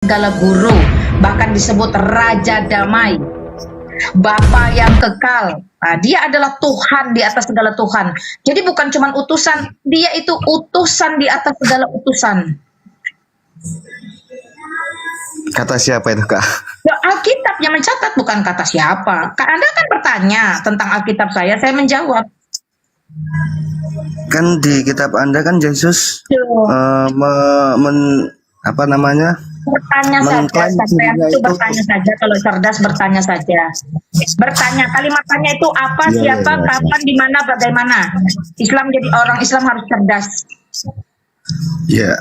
segala guru, bahkan disebut Raja Damai, Bapa yang kekal. Nah, dia adalah Tuhan di atas segala Tuhan. Jadi bukan cuma utusan, dia itu utusan di atas segala utusan. Kata siapa itu, Kak? Ya, Alkitab yang mencatat, bukan kata siapa. Anda kan bertanya tentang Alkitab saya menjawab. Kan di kitab Anda kan Yesus apa namanya? Bertanya saja, sampai itu bertanya saja. Kalau cerdas bertanya saja. Bertanya, kalimat tanya itu apa, siapa, kapan, di mana, bagaimana. Orang Islam harus cerdas. Ya,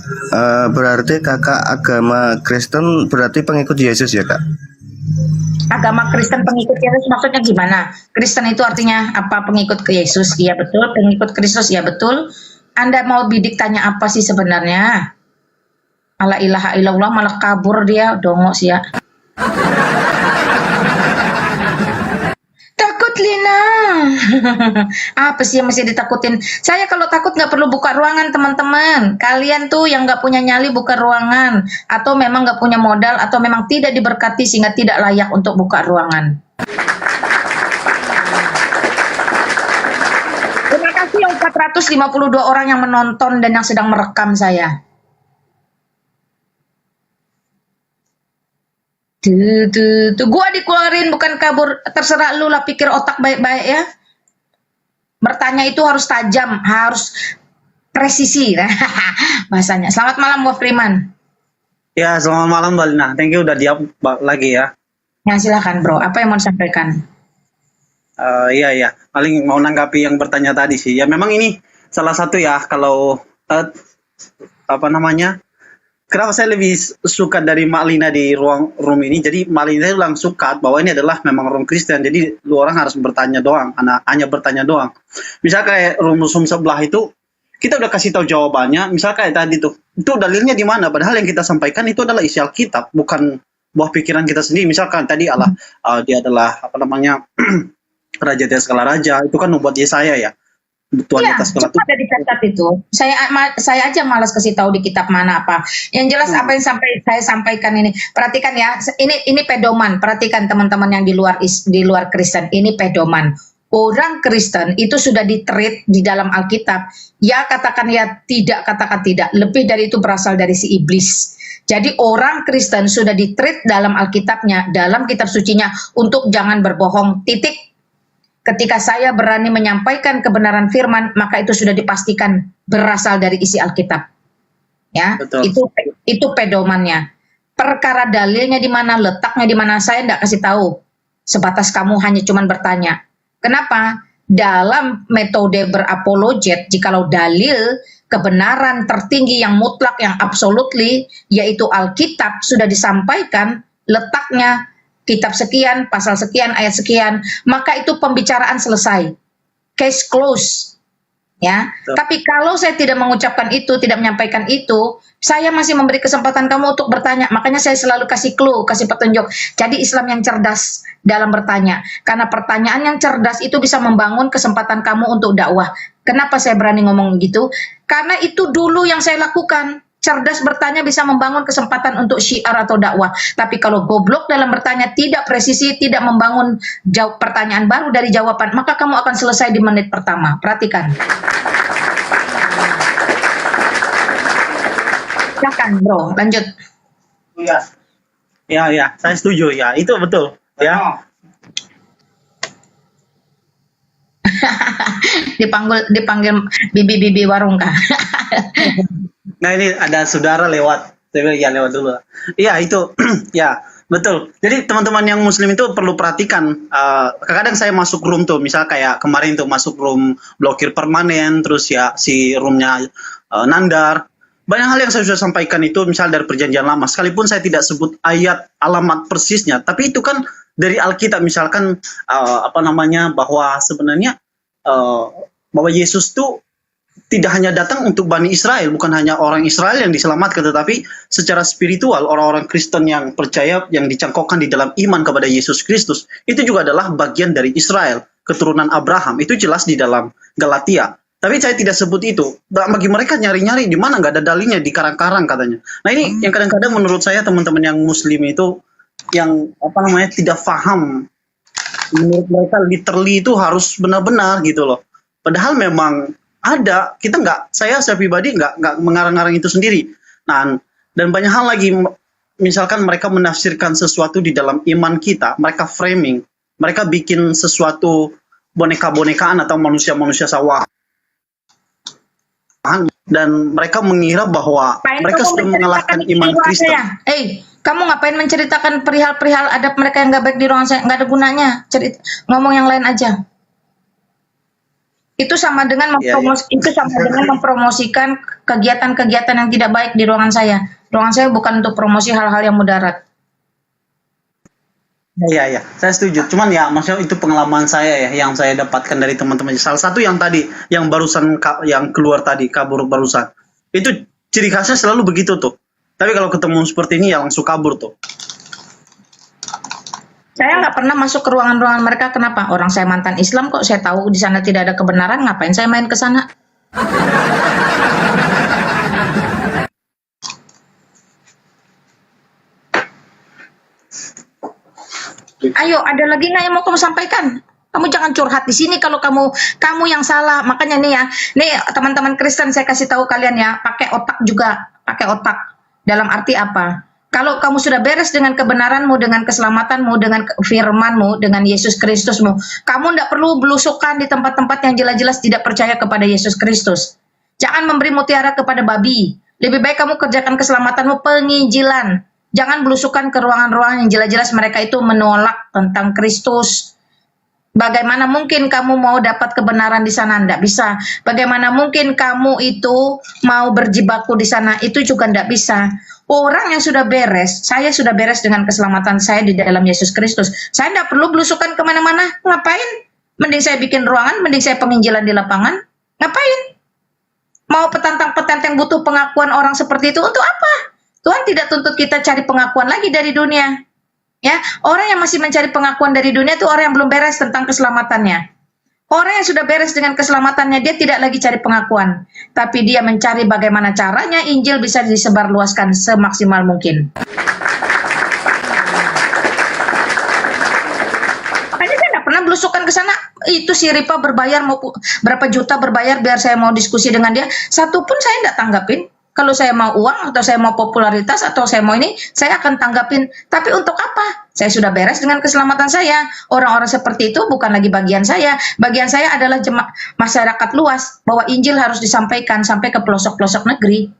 berarti kakak agama Kristen berarti pengikut Yesus ya, Kak? Agama Kristen pengikut Yesus maksudnya gimana? Kristen itu artinya apa? Pengikut ke Yesus, iya betul. Pengikut Kristus, iya betul. Anda mau bidik tanya apa sih sebenarnya? La ilaha illallah, malah kabur dia, dongok sih ya. Takut Lina. Apa sih yang mesti ditakutin? Saya kalau takut nggak perlu buka ruangan, teman-teman. Kalian tuh yang nggak punya nyali buka ruangan, atau memang nggak punya modal, atau memang tidak diberkati sehingga tidak layak untuk buka ruangan. Terima kasih 452 orang yang menonton dan yang sedang merekam saya. Gua dikeluarin bukan kabur, terserah lu lah, pikir otak baik-baik ya. Bertanya itu harus tajam, harus presisi bahasanya. Selamat malam Bu Freeman. Ya, selamat malam Mbak Lina. Thank you udah diam lagi ya. Ya silakan Bro, apa yang mau disampaikan? Iya, paling mau nanggapi yang bertanya tadi sih. Ya memang ini salah satu ya kalau apa namanya? Kenapa saya lebih suka dari Mbak Lina di room ini? Jadi Mbak Lina itu langsung cut bahwa ini adalah memang room Kristen. Jadi lu orang harus bertanya doang, hanya bertanya doang. Misal kayak room sebelah itu kita udah kasih tahu jawabannya. Misal kayak tadi tuh, itu dalilnya di mana? Padahal yang kita sampaikan itu adalah isi Alkitab, bukan buah pikiran kita sendiri. Misalkan tadi Allah dia adalah apa namanya raja dari segala raja. Itu kan buat Yesaya ya. Tuhan Iya, atas segala cuma ada dicatat itu. Saya aja malas kasih tahu di kitab mana apa. Yang jelas apa yang saya sampaikan ini. Perhatikan ya, ini pedoman. Perhatikan teman-teman yang di luar Kristen, ini pedoman. Orang Kristen itu sudah di-treat di dalam Alkitab. Ya katakan ya, tidak katakan tidak. Lebih dari itu berasal dari si iblis. Jadi orang Kristen sudah di-treat dalam Alkitabnya, dalam kitab sucinya untuk jangan berbohong. Titik. Ketika saya berani menyampaikan kebenaran firman, maka itu sudah dipastikan berasal dari isi Alkitab. Ya, Betul. itu pedomannya. Perkara dalilnya di mana, letaknya di mana, saya tidak kasih tahu. Sebatas kamu hanya cuman bertanya. Kenapa? Dalam metode berapologet, jikalau dalil kebenaran tertinggi yang mutlak, yang absolutely, yaitu Alkitab sudah disampaikan, letaknya kitab sekian, pasal sekian, ayat sekian, maka itu pembicaraan selesai. Case close. Ya. Tapi kalau saya tidak mengucapkan itu, tidak menyampaikan itu, saya masih memberi kesempatan kamu untuk bertanya. Makanya saya selalu kasih clue, kasih petunjuk. Jadi Islam yang cerdas dalam bertanya. Karena pertanyaan yang cerdas itu bisa membangun kesempatan kamu untuk dakwah. Kenapa saya berani ngomong gitu? Karena itu dulu yang saya lakukan. Cerdas bertanya bisa membangun kesempatan untuk syiar atau dakwah. Tapi kalau goblok dalam bertanya, tidak presisi, tidak membangun pertanyaan baru dari jawaban, maka kamu akan selesai di menit pertama. Perhatikan. Silakan Bro, lanjut. Ya, saya setuju ya. Itu betul. Ya. dipanggil bibi-bibi warung kah? Nah ini ada saudara lewat, saya bilang ya lewat dulu. Iya itu, ya betul. Jadi teman-teman yang Muslim itu perlu perhatikan. Kadang saya masuk room tuh, misal kayak kemarin tuh masuk room blokir permanen, terus ya si roomnya Nandar. Banyak hal yang saya sudah sampaikan itu, misal dari perjanjian lama. Sekalipun saya tidak sebut ayat alamat persisnya, tapi itu kan dari Alkitab misalkan apa namanya bahwa sebenarnya bahwa Yesus tuh tidak hanya datang untuk Bani Israel, bukan hanya orang Israel yang diselamatkan, tetapi secara spiritual orang-orang Kristen yang percaya, yang dicangkokkan di dalam iman kepada Yesus Kristus, itu juga adalah bagian dari Israel, keturunan Abraham. Itu jelas di dalam Galatia. Tapi saya tidak sebut itu. Bagi mereka nyari-nyari di mana nggak ada dalilnya di karang-karang katanya. Nah ini yang kadang-kadang menurut saya teman-teman yang Muslim itu yang apa namanya tidak paham. Menurut mereka literally itu harus benar-benar gitu loh. Padahal memang ada. Saya pribadi nggak mengarang-arang itu sendiri. Nah dan banyak hal lagi. Misalkan mereka menafsirkan sesuatu di dalam iman kita, mereka framing, mereka bikin sesuatu boneka-bonekaan atau manusia-manusia sawah. Dan mereka mengira bahwa mereka sudah mengalahkan iman Kristen. Kamu ngapain menceritakan perihal-perihal adab mereka yang nggak baik di ruangan saya? Nggak ada gunanya. Ngomong yang lain aja. Itu sama dengan mempromosikan kegiatan-kegiatan yang tidak baik di ruangan saya. Ruangan saya bukan untuk promosi hal-hal yang mudarat. Iya, saya setuju. Cuman ya, maksudnya itu pengalaman saya ya, yang saya dapatkan dari teman-teman. Salah satu yang tadi, yang barusan, yang keluar tadi, kabur barusan. Itu ciri khasnya selalu begitu tuh. Tapi kalau ketemu seperti ini ya langsung kabur tuh. Saya nggak pernah masuk ke ruangan-ruangan mereka. Kenapa? Orang saya mantan Islam kok. Saya tahu di sana tidak ada kebenaran. Ngapain saya main ke sana? Ayo, ada lagi nggak yang mau kamu sampaikan? Kamu jangan curhat di sini kalau kamu yang salah. Makanya nih ya, nih teman-teman Kristen saya kasih tahu kalian ya, pakai otak juga, pakai otak. Dalam arti apa? Kalau kamu sudah beres dengan kebenaranmu, dengan keselamatanmu, dengan firmanmu, dengan Yesus Kristusmu, kamu tidak perlu belusukan di tempat-tempat yang jelas-jelas tidak percaya kepada Yesus Kristus. Jangan memberi mutiara kepada babi. Lebih baik kamu kerjakan keselamatanmu, penginjilan. Jangan belusukan ke ruangan-ruangan yang jelas-jelas mereka itu menolak tentang Kristus. Bagaimana mungkin kamu mau dapat kebenaran di sana? Tidak bisa. Bagaimana mungkin kamu itu mau berjibaku di sana? Itu juga tidak bisa. Orang yang sudah beres, saya sudah beres dengan keselamatan saya di dalam Yesus Kristus. Saya tidak perlu belusukan kemana-mana. Ngapain? Mending saya bikin ruangan, mending saya penginjilan di lapangan. Ngapain? Mau petantang-petantang butuh pengakuan orang seperti itu untuk apa? Tuhan tidak tuntut kita cari pengakuan lagi dari dunia. Ya, orang yang masih mencari pengakuan dari dunia itu orang yang belum beres tentang keselamatannya. Orang yang sudah beres dengan keselamatannya, dia tidak lagi cari pengakuan, tapi dia mencari bagaimana caranya Injil bisa disebarluaskan semaksimal mungkin. Makanya saya nggak pernah belusukan ke sana. Itu si Ripa berbayar mau berapa juta berbayar biar saya mau diskusi dengan dia. Satu pun saya nggak tanggapin. Kalau saya mau uang atau saya mau popularitas atau saya mau ini, saya akan tanggapin. Tapi untuk apa? Saya sudah beres dengan keselamatan saya. Orang-orang seperti itu bukan lagi bagian saya. Bagian saya adalah masyarakat luas, bahwa Injil harus disampaikan sampai ke pelosok-pelosok negeri.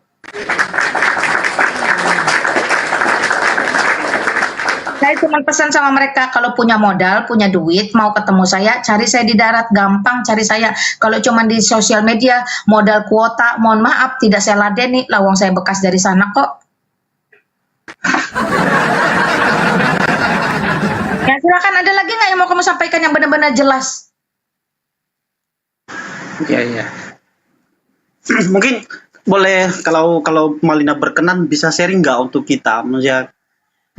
Saya cuma pesan sama mereka, kalau punya modal, punya duit, mau ketemu saya, cari saya di darat, gampang cari saya. Kalau cuma di sosial media, modal kuota, mohon maaf, tidak saya ladeni, lawang saya bekas dari sana kok. Ya silakan, ada lagi nggak yang mau kamu sampaikan yang benar-benar jelas? Iya. Mungkin boleh, kalau Malina berkenan, bisa sharing nggak untuk kita, maksudnya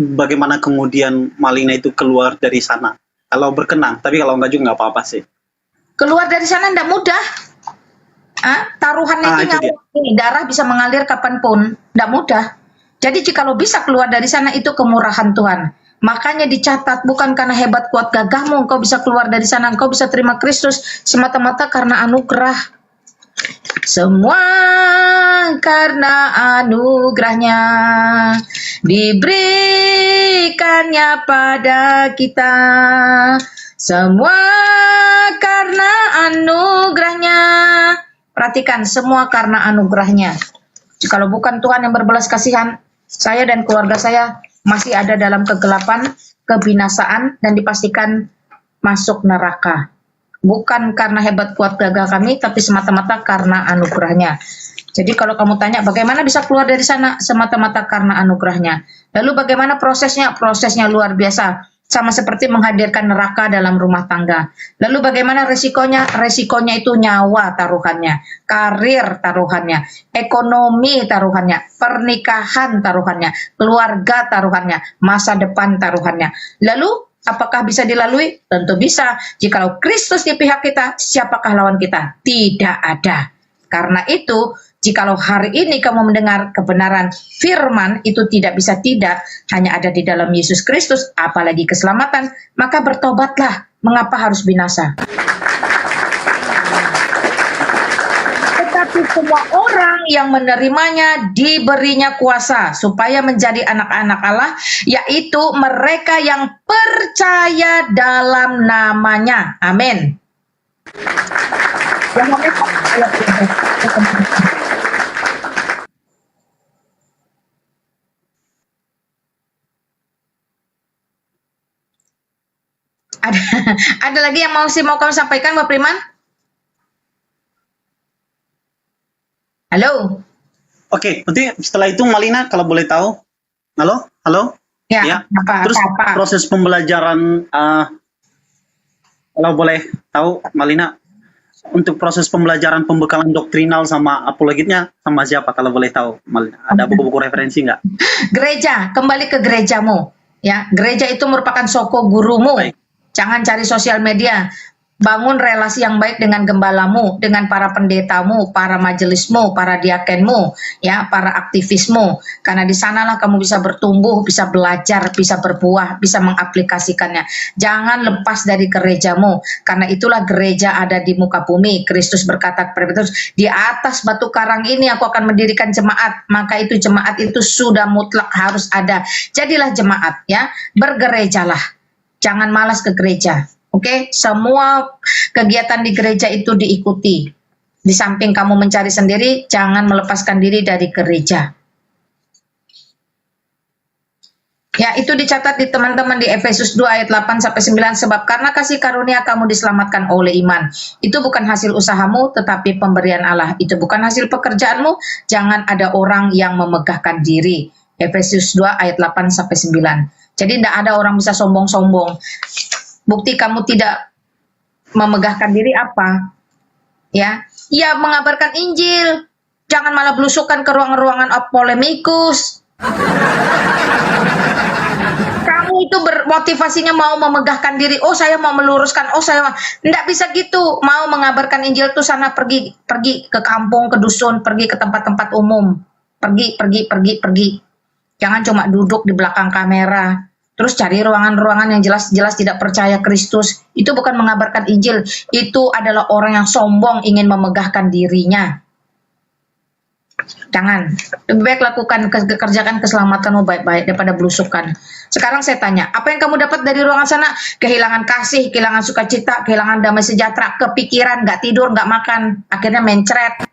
bagaimana kemudian Malina itu keluar dari sana? Kalau berkenan, tapi kalau enggak juga nggak apa-apa sih. Keluar dari sana tidak mudah. Taruhannya itu nyawa, darah bisa mengalir kapanpun, tidak mudah. Jadi jikalau bisa keluar dari sana itu kemurahan Tuhan. Makanya dicatat, bukan karena hebat kuat gagahmu engkau bisa keluar dari sana, engkau bisa terima Kristus semata-mata karena anugerah. Semua karena anugerahnya diberikannya pada kita. Semua karena anugerahnya. Perhatikan, semua karena anugerahnya. Kalau bukan Tuhan yang berbelas kasihan, saya dan keluarga saya masih ada dalam kegelapan, kebinasaan, dan dipastikan masuk neraka. Bukan karena hebat kuat gagah kami, tapi semata-mata karena anugerahnya. Jadi kalau kamu tanya bagaimana bisa keluar dari sana, semata-mata karena anugerahnya. Lalu bagaimana prosesnya? Prosesnya luar biasa. Sama seperti menghadirkan neraka dalam rumah tangga. Lalu bagaimana resikonya? Resikonya itu nyawa taruhannya, karir taruhannya, ekonomi taruhannya, pernikahan taruhannya, keluarga taruhannya, masa depan taruhannya. Lalu Apakah bisa dilalui? Tentu bisa. Jikalau Kristus di pihak kita, siapakah lawan kita? Tidak ada. Karena itu, jikalau hari ini kamu mendengar kebenaran firman itu tidak bisa tidak, hanya ada di dalam Yesus Kristus, apalagi keselamatan, maka bertobatlah. Mengapa harus binasa? Tetapi semua orang yang menerimanya diberinya kuasa supaya menjadi anak-anak Allah, yaitu mereka yang percaya dalam namanya. Amin. Ada lagi yang mau kamu sampaikan, Mbak Priman? Halo. Oke, nanti setelah itu Malina kalau boleh tahu. Halo? Ya, Ya. apa? Terus proses pembelajaran, kalau boleh tahu Malina, untuk proses pembelajaran pembekalan doktrinal sama apologitnya sama siapa kalau boleh tahu Malina? Ada buku-buku referensi nggak? Gereja, kembali ke gerejamu. Ya, gereja itu merupakan soko gurumu. Baik. Jangan cari sosial media. Bangun relasi yang baik dengan gembalamu, dengan para pendetamu, para majelismu, para diakenmu, ya, para aktivismu. Karena di sanalah kamu bisa bertumbuh, bisa belajar, bisa berbuah, bisa mengaplikasikannya. Jangan lepas dari gerejamu, karena itulah gereja ada di muka bumi. Kristus berkata kepada Petrus, di atas batu karang ini aku akan mendirikan jemaat. Maka itu jemaat itu sudah mutlak harus ada. Jadilah jemaat, ya, bergerejalah. Jangan malas ke gereja. Oke, semua kegiatan di gereja itu diikuti. Di samping kamu mencari sendiri, jangan melepaskan diri dari gereja. Ya, itu dicatat di teman-teman di Efesus 2 ayat 8 sampai 9, sebab karena kasih karunia kamu diselamatkan oleh iman. Itu bukan hasil usahamu, tetapi pemberian Allah. Itu bukan hasil pekerjaanmu, jangan ada orang yang memegahkan diri. Efesus 2 ayat 8 sampai 9. Jadi tidak ada orang bisa sombong-sombong. Bukti kamu tidak memegahkan diri apa? Ya, mengabarkan Injil. Jangan malah belusukan ke ruangan-ruangan polemikus. Kamu itu bermotivasinya mau memegahkan diri. Oh, saya mau meluruskan. Oh, saya tidak bisa gitu. Mau mengabarkan Injil tuh sana pergi ke kampung, ke dusun, pergi ke tempat-tempat umum. Pergi. Jangan cuma duduk di belakang kamera. Terus cari ruangan-ruangan yang jelas-jelas tidak percaya Kristus. Itu bukan mengabarkan Injil. Itu adalah orang yang sombong ingin memegahkan dirinya. Jangan. Lebih baik lakukan, kerjakan keselamatanmu baik-baik daripada belusukan. Sekarang saya tanya, apa yang kamu dapat dari ruangan sana? Kehilangan kasih, kehilangan sukacita, kehilangan damai sejahtera, kepikiran, nggak tidur, nggak makan. Akhirnya mencret.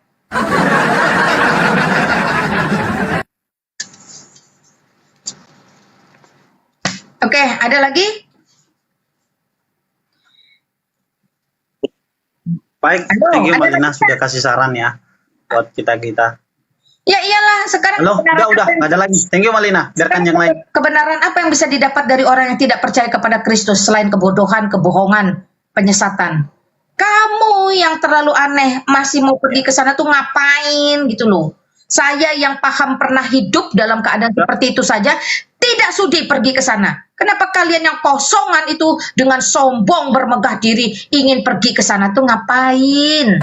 Oke, ada lagi? Baik, Halo, thank you ada Malina lagi? sudah kasih saran ya buat kita. Ya iyalah, sekarang Halo, udah, nggak ada lagi. Thank you Malina, biarkan yang lain. kebenaran apa yang bisa didapat dari orang yang tidak percaya kepada Kristus selain kebodohan, kebohongan, penyesatan? Kamu yang terlalu aneh masih mau pergi ke sana tuh ngapain gitu loh. Saya yang paham pernah hidup dalam keadaan seperti itu saja tidak sudi pergi ke sana. Kenapa kalian yang kosongan itu dengan sombong bermegah diri ingin pergi ke sana tuh ngapain?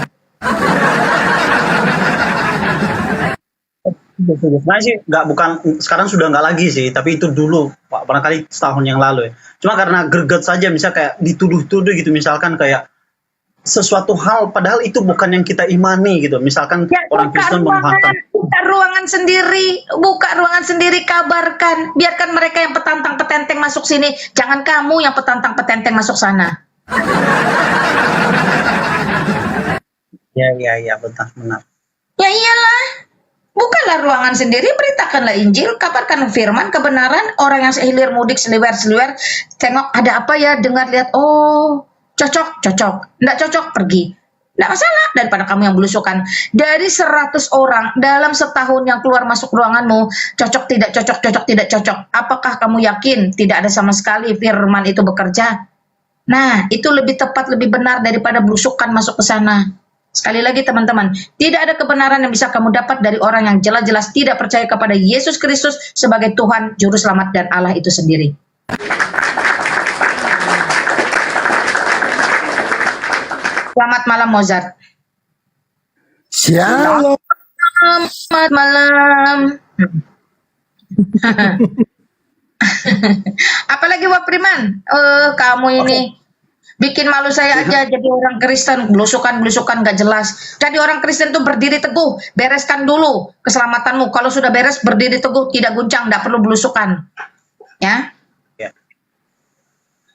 Nah sih, bukan sekarang sudah nggak lagi sih, tapi itu dulu, Pak, barangkali setahun yang lalu ya. Cuma karena greget saja, misal kayak dituduh-tuduh gitu, misalkan kayak sesuatu hal, padahal itu bukan yang kita imani gitu. Misalkan Ya, orang Kristen menghantam. buka ruangan sendiri, kabarkan. Biarkan mereka yang petantang petenteng masuk sini. Jangan kamu yang petantang petenteng masuk sana. Ya, benar. Ya iyalah. Bukalah ruangan sendiri, beritakanlah Injil, kabarkan firman, kebenaran. Orang yang sehilir mudik, seliwer, tengok ada apa ya, dengar, lihat, oh, cocok. Nggak cocok, pergi. Nggak masalah, daripada kamu yang belusukan. Dari 100 orang dalam setahun yang keluar masuk ruanganmu, cocok, tidak cocok. Apakah kamu yakin tidak ada sama sekali firman itu bekerja? Nah, itu lebih tepat, lebih benar daripada belusukan masuk ke sana. Sekali lagi teman-teman, tidak ada kebenaran yang bisa kamu dapat dari orang yang jelas-jelas tidak percaya kepada Yesus Kristus sebagai Tuhan, Juru Selamat, dan Allah itu sendiri. Selamat malam Mozart. Shalom. Selamat malam. Apalagi Wak Priman, kamu ini bikin malu saya aja jadi orang Kristen, belusukan gak jelas. Jadi orang Kristen tuh berdiri teguh, bereskan dulu keselamatanmu. Kalau sudah beres berdiri teguh, tidak guncang, tidak perlu belusukan. Ya.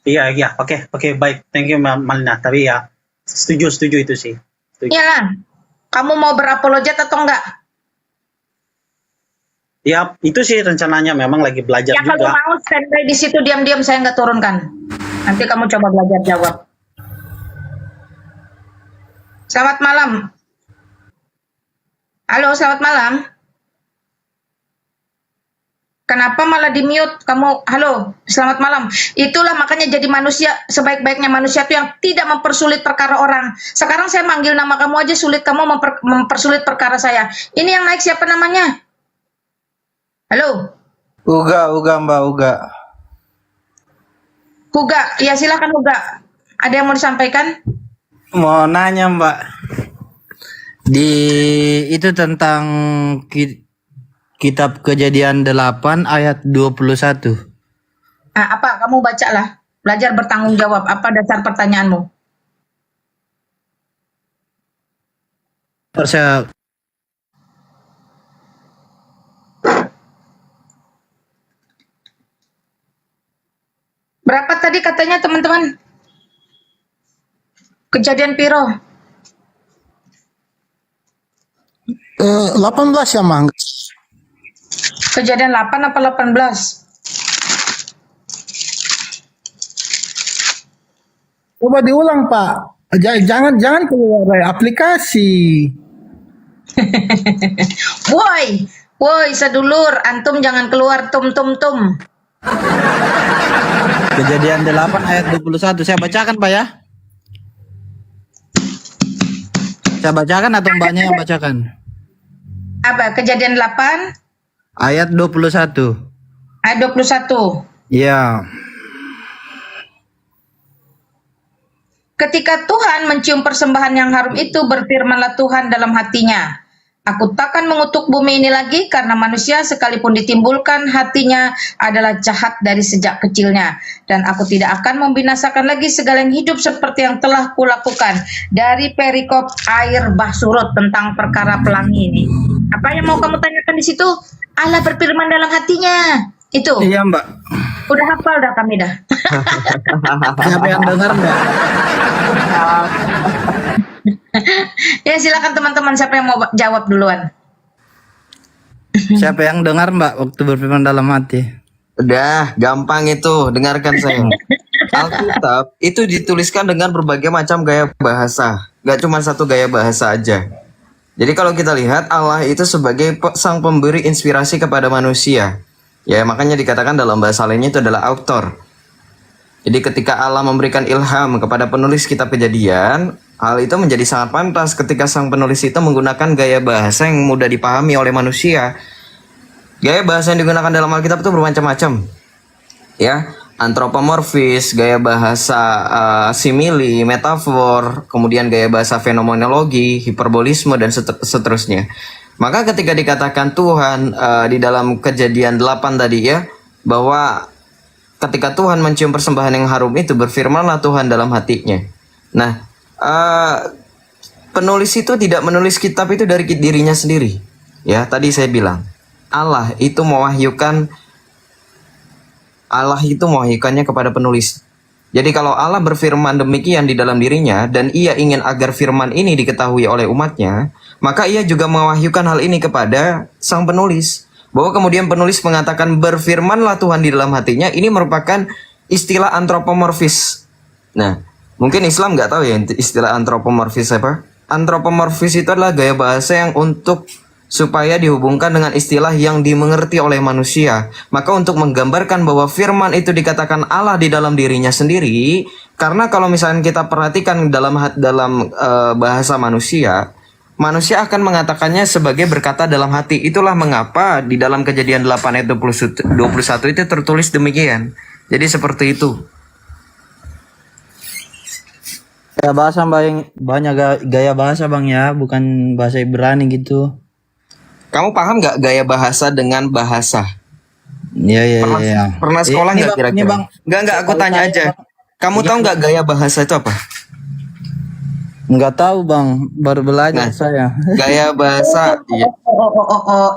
Iya, oke, baik. Thank you, Malina. Tapi ya, setuju itu sih. Setuju. Iyalah, kamu mau berapologet atau enggak? Ya, itu sih rencananya memang lagi belajar Ya kalau juga. mau standby di situ diam-diam, saya nggak turunkan. Nanti kamu coba belajar jawab. Selamat malam. Halo, selamat malam. Kenapa malah di mute? Kamu, halo, selamat malam. Itulah makanya jadi manusia, sebaik-baiknya manusia itu yang tidak mempersulit perkara orang. Sekarang saya manggil nama kamu aja sulit, kamu mempersulit perkara saya. Ini yang naik siapa namanya? Halo? Uga Mbak Uga. Huga, ya silakan Huga. Ada yang mau disampaikan? Mau nanya Mbak. Di itu tentang kitab Kejadian 8 ayat 21. Apa? Kamu bacalah. Belajar bertanggung jawab. Apa dasar pertanyaanmu? Saya Berapa tadi katanya teman-teman? Kejadian piro? 18 ya Mang. Kejadian 8 apa 18? Coba diulang Pak. Jangan keluar dari aplikasi. Woi, sedulur, antum jangan keluar tum. Kejadian 8 ayat 21. Saya bacakan Pak ya. Saya bacakan atau Mbaknya yang bacakan? Apa? Kejadian 8 Ayat 21. ayat 21. Ya. Ketika Tuhan mencium persembahan yang harum itu, berfirmanlah Tuhan dalam hatinya, Aku takkan mengutuk bumi ini lagi karena manusia sekalipun ditimbulkan hatinya adalah jahat dari sejak kecilnya. Dan aku tidak akan membinasakan lagi segala yang hidup seperti yang telah kulakukan. Dari perikop air bah surut tentang perkara pelangi ini. Apa yang mau kamu tanyakan di situ? Allah berfirman dalam hatinya. Itu. Iya Mbak. Udah hafal dah kami dah. Siapa yang dengar Mbak? Ya silakan teman-teman, siapa yang mau jawab duluan? Siapa yang dengar Mbak waktu berfirman dalam hati? Udah, gampang itu. Dengarkan saya. Alkitab itu dituliskan dengan berbagai macam gaya bahasa. Gak cuma satu gaya bahasa aja. Jadi kalau kita lihat Allah itu sebagai sang pemberi inspirasi kepada manusia. Ya makanya dikatakan dalam bahasa lainnya itu adalah author. Jadi ketika Allah memberikan ilham kepada penulis kitab Kejadian, hal itu menjadi sangat pantas ketika sang penulis itu menggunakan gaya bahasa yang mudah dipahami oleh manusia. Gaya bahasa yang digunakan dalam Alkitab itu bermacam-macam. Ya, antropomorfis, gaya bahasa simili, metafor, kemudian gaya bahasa fenomenologi, hiperbolisme dan seterusnya. Maka ketika dikatakan Tuhan di dalam Kejadian 8 tadi ya, bahwa ketika Tuhan mencium persembahan yang harum itu, berfirmanlah Tuhan dalam hatinya. Nah, penulis itu tidak menulis kitab itu dari dirinya sendiri. Ya, tadi saya bilang Allah itu mewahyukannya kepada penulis. Jadi kalau Allah berfirman demikian di dalam dirinya dan ia ingin agar firman ini diketahui oleh umatnya, maka ia juga mewahyukan hal ini kepada sang penulis. Bahwa kemudian penulis mengatakan berfirmanlah Tuhan di dalam hatinya, ini merupakan istilah antropomorfis. Nah, mungkin Islam nggak tahu ya istilah antropomorfis apa. Antropomorfis itu adalah gaya bahasa yang supaya dihubungkan dengan istilah yang dimengerti oleh manusia. Maka untuk menggambarkan bahwa firman itu dikatakan Allah di dalam dirinya sendiri, karena kalau misalnya kita perhatikan dalam bahasa manusia akan mengatakannya sebagai berkata dalam hati. Itulah mengapa di dalam Kejadian 8 ayat 21 itu tertulis demikian. Jadi seperti itu. Gaya bahasa banyak gaya bahasa bang ya, bukan bahasa Ibrani gitu. Kamu paham nggak gaya bahasa dengan bahasa? Iya iya Pernah, iya. pernah sekolah Ini nggak bang, ini kira-kira? bang. Nggak, aku Setahu tanya saya, aja. Bang. Kamu tahu nggak gaya bahasa itu apa? Nggak tahu bang, baru belajar Nah, saya. gaya bahasa, ya.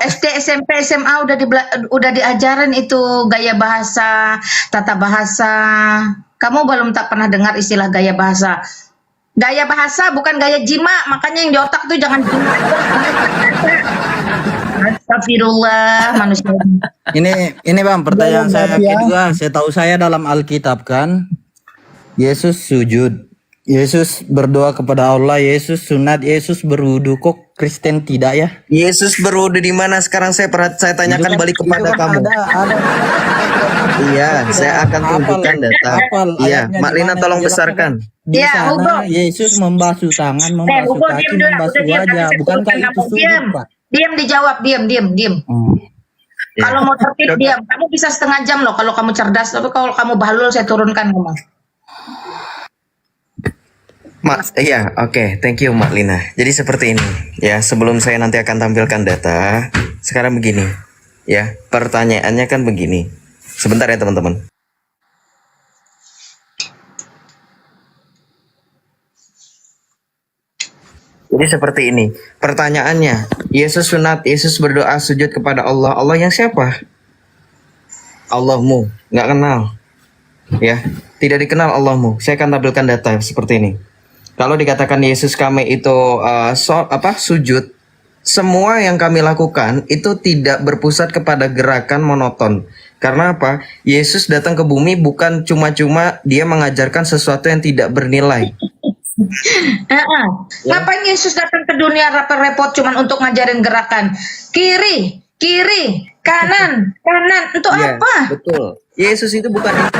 SD, SMP, SMA udah diajarin itu gaya bahasa, tata bahasa. Kamu belum tak pernah dengar istilah gaya bahasa. Gaya bahasa bukan gaya jima, makanya yang di otak tuh jangan jima. Astagfirullah manusia. Ini bang, pertanyaan saya Ya. kedua. Saya tahu saya dalam Alkitab kan, Yesus sujud, Yesus berdoa kepada Allah, Yesus sunat, Yesus berwudu. Kok Kristen tidak ya? Yesus berwudu di mana? Sekarang saya tanyakan Itu kan- balik itu kepada kan kamu. Ada. Iya, saya akan tunjukkan data. Hafal Iya, ayatnya Mak di Lina mana tolong dijelaskan. besarkan. Di Ya, sana Hugo. Yesus membasuh tangan, membasuh Hugo, kaki, diam dulu, membasuh udah diam, wajah. saya Bukankah turunkan itu kamu. sujud, Diam, Pak? diam dijawab, diam. Ya. Kalau mau tertib Coba. diam. Kamu bisa setengah jam loh kalau kamu cerdas, tapi kalau kamu bahlul saya turunkan kamu. Iya, oke, thank you Mak Lina. Jadi seperti ini, ya. Sebelum saya nanti akan tampilkan data, sekarang begini, ya. Pertanyaannya kan begini. Sebentar ya teman-teman. Jadi seperti ini. Pertanyaannya, Yesus sunat, Yesus berdoa sujud kepada Allah. Allah yang siapa? Allahmu, nggak kenal. Ya, tidak dikenal Allahmu. Saya akan tampilkan data seperti ini. Kalau dikatakan Yesus kami itu sujud, semua yang kami lakukan itu tidak berpusat kepada gerakan monoton. Karena apa? Yesus datang ke bumi bukan cuma-cuma dia mengajarkan sesuatu yang tidak bernilai. Ngapain Yesus datang ke dunia repot-repot cuman untuk ngajarin gerakan kiri, kanan, untuk Iya, apa? betul. Yesus itu bukan itu.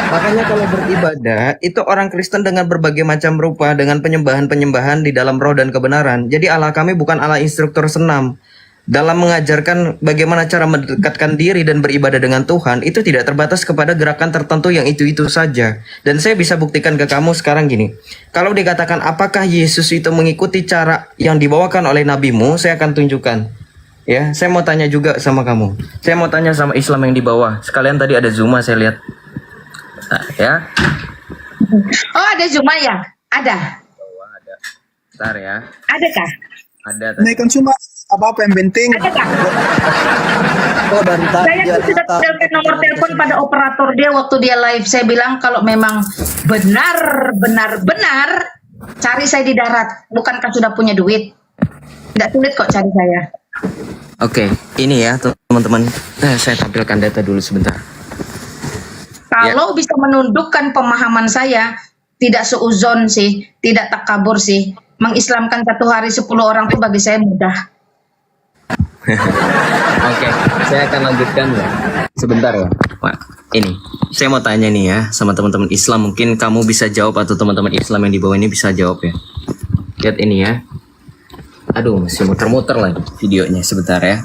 Makanya kalau beribadah, itu orang Kristen dengan berbagai macam rupa, dengan penyembahan-penyembahan di dalam roh dan kebenaran. Jadi Allah kami bukan Allah instruktur senam. Dalam mengajarkan bagaimana cara mendekatkan diri dan beribadah dengan Tuhan, itu tidak terbatas kepada gerakan tertentu yang itu-itu saja. Dan saya bisa buktikan ke kamu sekarang gini. Kalau dikatakan apakah Yesus itu mengikuti cara yang dibawakan oleh nabimu, saya akan tunjukkan. Ya, saya mau tanya juga sama kamu. Saya mau tanya sama Islam yang di bawah. Sekalian tadi ada Zuma saya lihat. Nah, ya. Oh, ada Zuma ya? Ada. Bentar ya. Adakah? Ada tadi. Naikkan cuma apa-apa yang penting. Adakah? Oh dari tadi Saya dia sudah minta- tinggalkan nomor telepon pada operator dia waktu dia live. Saya bilang kalau memang benar cari saya di darat. Bukankah sudah punya duit? Tidak sulit kok cari saya. Oke, ini ya teman-teman. Saya tampilkan data dulu sebentar. Kalau bisa menundukkan pemahaman saya, tidak seuzon sih, tidak takabur sih. Mengislamkan satu hari 10 orang itu bagi saya mudah. Oke, saya akan lanjutkan ya. Sebentar ya, Pak. Ini, saya mau tanya nih ya sama teman-teman Islam. Mungkin kamu bisa jawab atau teman-teman Islam yang di bawah ini bisa jawab ya. Lihat ini ya. Aduh, masih muter-muter lagi videonya. Sebentar ya.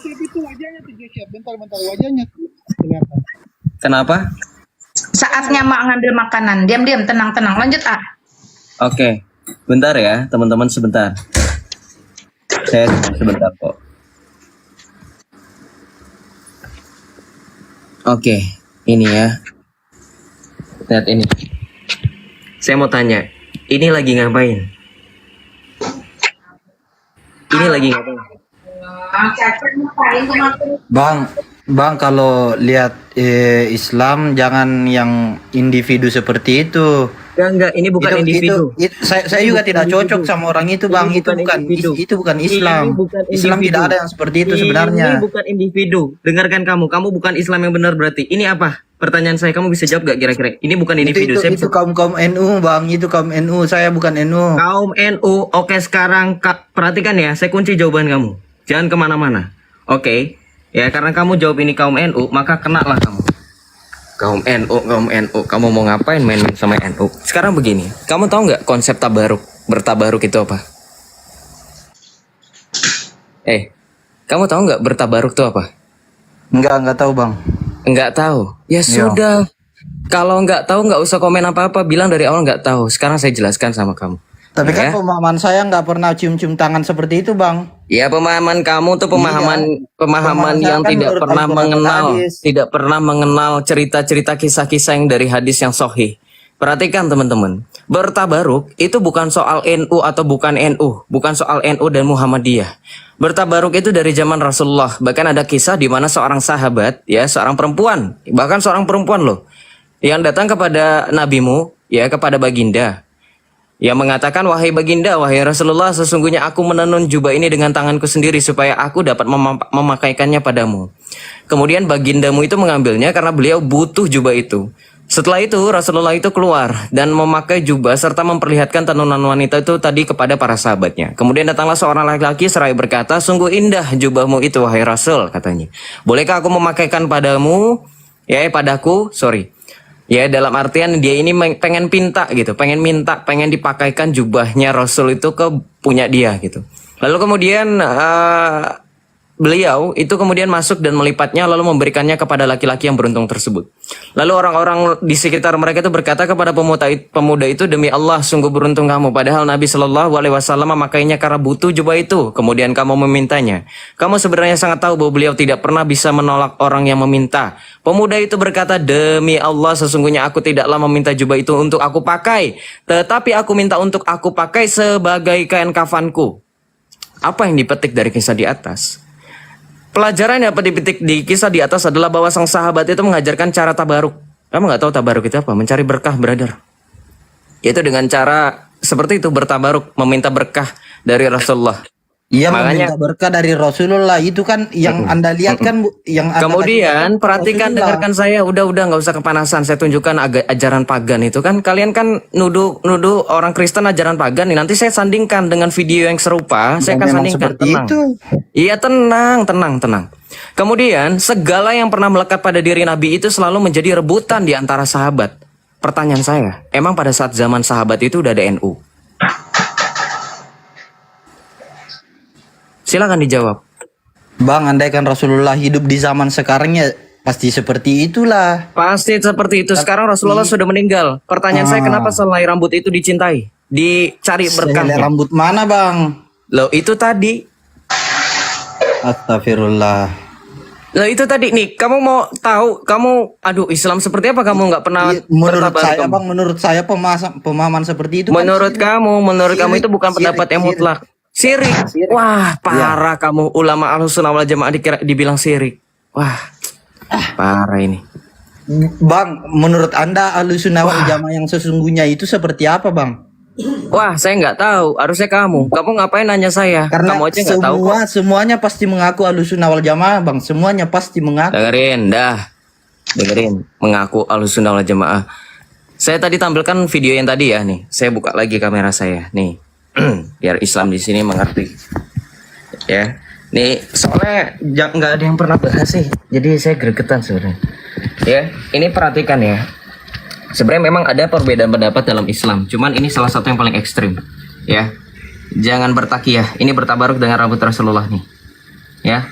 Itu wajahnya tuh Joshua. Bentar wajahnya tuh kelihatan. Kenapa? Saatnya mak ngambil makanan. Diam-diam, tenang-tenang. Lanjut, A. Oke, bentar ya teman-teman, sebentar. Saya sebentar kok. Oke, ini ya. Lihat ini. Saya mau tanya, ini lagi ngapain? Ini lagi ngapain? Bang, kalau lihat Islam jangan yang individu seperti itu. Enggak, ini bukan individu. Saya Ini juga bukan tidak individu. cocok sama orang itu, Bang. Ini Itu bukan bukan individu. itu bukan Islam. Ini bukan Islam individu. tidak ada yang seperti itu Ini sebenarnya. bukan individu. Dengarkan kamu bukan Islam yang benar berarti. Ini apa? Pertanyaan saya, kamu bisa jawab gak kira-kira? Ini bukan individu. Itu kaum NU, Bang. Itu kaum NU. Saya bukan NU. Kaum NU. Oke, sekarang perhatikan ya. Saya kunci jawaban kamu. Jangan kemana-mana. Oke. Ya, karena kamu jawab ini kaum NU, maka kenalah kamu. Kaum NU. Kamu mau ngapain main sama NU? Sekarang begini. Kamu tahu nggak konsep tabaruk? Bertabaruk itu apa? Kamu tahu nggak bertabaruk itu apa? Enggak tahu, Bang. Enggak tahu. Ya Iya. sudah. Kalau nggak tahu nggak usah komen apa-apa, bilang dari awal nggak tahu. Sekarang saya jelaskan sama kamu. Tapi kan Ya. pemahaman saya nggak pernah cium-cium tangan seperti itu, Bang. Ya, pemahaman kamu tuh pemahaman Pemahaman saya yang kan tidak menurut pernah Al-Quran dan mengenal, hadis. tidak pernah mengenal cerita-cerita kisah-kisah yang dari hadis yang sahih. Perhatikan teman-teman, bertabaruk itu bukan soal NU atau bukan NU, bukan soal NU dan Muhammadiyah. Bertabaruk itu dari zaman Rasulullah. Bahkan ada kisah di mana seorang sahabat, ya, seorang perempuan, bahkan seorang perempuan loh, yang datang kepada nabimu, ya, kepada baginda, yang mengatakan, wahai baginda, wahai Rasulullah, sesungguhnya aku menenun jubah ini dengan tanganku sendiri supaya aku dapat memakaikannya padamu. Kemudian bagindamu itu mengambilnya karena beliau butuh jubah itu. Setelah itu Rasulullah itu keluar dan memakai jubah serta memperlihatkan tenunan wanita itu tadi kepada para sahabatnya. Kemudian datanglah seorang laki-laki seraya berkata, sungguh indah jubahmu itu wahai Rasul, katanya. Bolehkah aku memakaikan padamu? Padaku, sorry. Ya, dalam artian dia ini pengen pengen dipakaikan jubahnya Rasul itu ke punya dia gitu. Lalu kemudian beliau itu kemudian masuk dan melipatnya lalu memberikannya kepada laki-laki yang beruntung tersebut. Lalu orang-orang di sekitar mereka itu berkata kepada pemuda itu, demi Allah sungguh beruntung kamu, padahal Nabi Shallallahu Alaihi Wasallam memakainya karena butuh jubah itu, kemudian kamu memintanya. Kamu sebenarnya sangat tahu bahwa beliau tidak pernah bisa menolak orang yang meminta. Pemuda itu berkata, demi Allah sesungguhnya aku tidaklah meminta jubah itu untuk aku pakai, tetapi aku minta untuk aku pakai sebagai kain kafanku. Apa yang dipetik dari kisah di atas? Pelajaran yang dapat dipetik di kisah di atas adalah bahwa sang sahabat itu mengajarkan cara tabaruk. Kamu nggak tahu tabaruk itu apa? Mencari berkah, brother. Yaitu dengan cara seperti itu, bertabaruk, meminta berkah dari Rasulullah. Iya, Makanya- meminta berkah dari Rasulullah itu kan yang Anda lihat kan, yang Anda Kemudian lakukan perhatikan, Rasulullah. dengarkan saya, udah nggak usah kepanasan. Saya tunjukkan ajaran pagan itu kan. Kalian kan nuduh orang Kristen ajaran pagan nih. Nanti saya sandingkan dengan video yang serupa. Saya akan Memang sandingkan. seperti Tenang. itu. Iya, tenang. Kemudian segala yang pernah melekat pada diri Nabi itu selalu menjadi rebutan di antara sahabat. Pertanyaan saya, emang pada saat zaman sahabat itu udah ada NU? Silakan dijawab. Bang, andaikan Rasulullah hidup di zaman sekarang ya pasti seperti itulah. Pasti seperti itu. Sekarang Rasulullah sudah meninggal. Pertanyaan saya, kenapa selai rambut itu dicintai? Dicari Selai berkahnya. rambut mana, Bang? Loh, itu tadi. Astagfirullah. Loh, itu tadi nih. Kamu mau tahu? Aduh, Islam seperti apa? Kamu nggak pernah Iya, menurut bertabaruk, saya, kamu? Bang, menurut saya pemahaman seperti itu kan Menurut kamu itu bukan pendapat yang mutlak. Syirik. Wah, parah kamu. Ulama Ahlussunnah wal Jamaah dibilang syirik. Wah, parah ini. Bang, menurut Anda Ahlussunnah wal Jamaah yang sesungguhnya itu seperti apa, Bang? Wah, saya nggak tahu. Harusnya kamu. Kamu ngapain nanya saya? Karena Kamu aja nggak tahu kok. semuanya pasti mengaku Ahlussunnah wal Jamaah, Bang. Semuanya pasti mengaku. Dengerin. Mengaku Ahlussunnah wal Jamaah. Saya tadi tampilkan video yang tadi ya, nih. Saya buka lagi kamera saya, nih. Biar Islam di sini mengerti. Ya. Nih, soalnya nggak ada yang pernah bahas sih. Jadi saya gregetan sebenarnya. Ya, ini perhatikan ya. Sebenarnya memang ada perbedaan pendapat dalam Islam. Cuman ini salah satu yang paling ekstrim. Ya. Jangan bertakiyah. Ini bertabaruk dengan rambut Rasulullah nih. Ya.